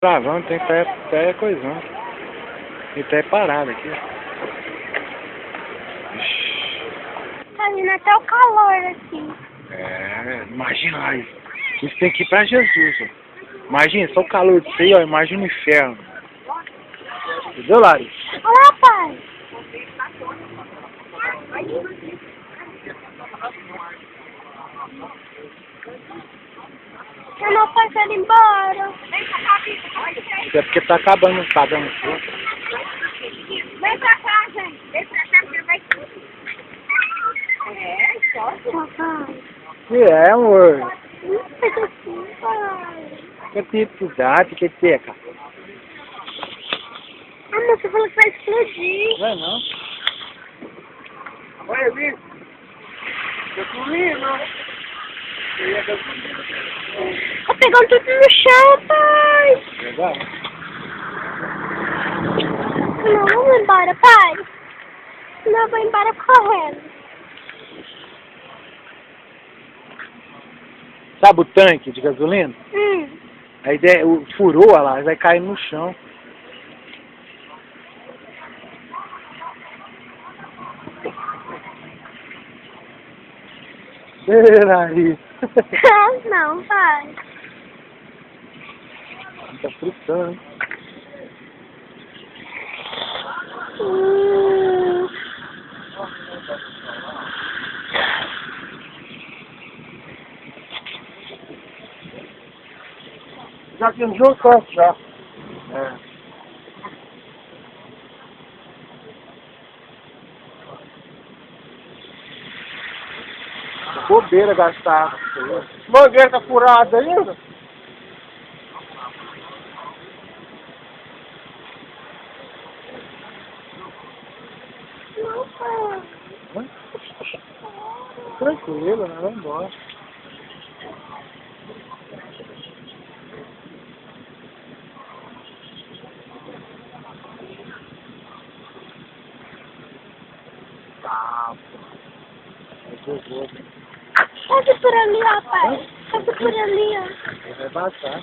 Travão, tem pé coisão. Tem pé parado aqui. Tá vindo até o calor aqui. Imagina aí. Isso tem que ir pra Jesus, ó. Imagina, só o calor disso aí, ó. Imagina o inferno. Entendeu, Lari? Olha, pai. Eu não posso ir embora. É porque tá acabando, tá dando fogo. Vem pra cá, gente. Vem pra cá, porque vai... Só. Que é, amor? Fica assim, pai. Que dificuldade que tem, cara? Ah, mas você falou que vai explodir. Não é não? Olha, Vitor. Gasolina. Tá pegando tudo no chão, pai. Verdade? Não, vamos embora, pai. Senão eu vou embora correndo. Sabe o tanque de gasolina? A ideia, furou lá, vai cair no chão. Peraí. Não, pai. Tá fritando, hein? Já pintou o canto, já. Bobeira gastar. Mangueira tá furada ainda? Não, pai. Tranquilo, né? Vai embora. Tá. Passa por ali, ó, pai. Passa por ali, ó. Vai passar.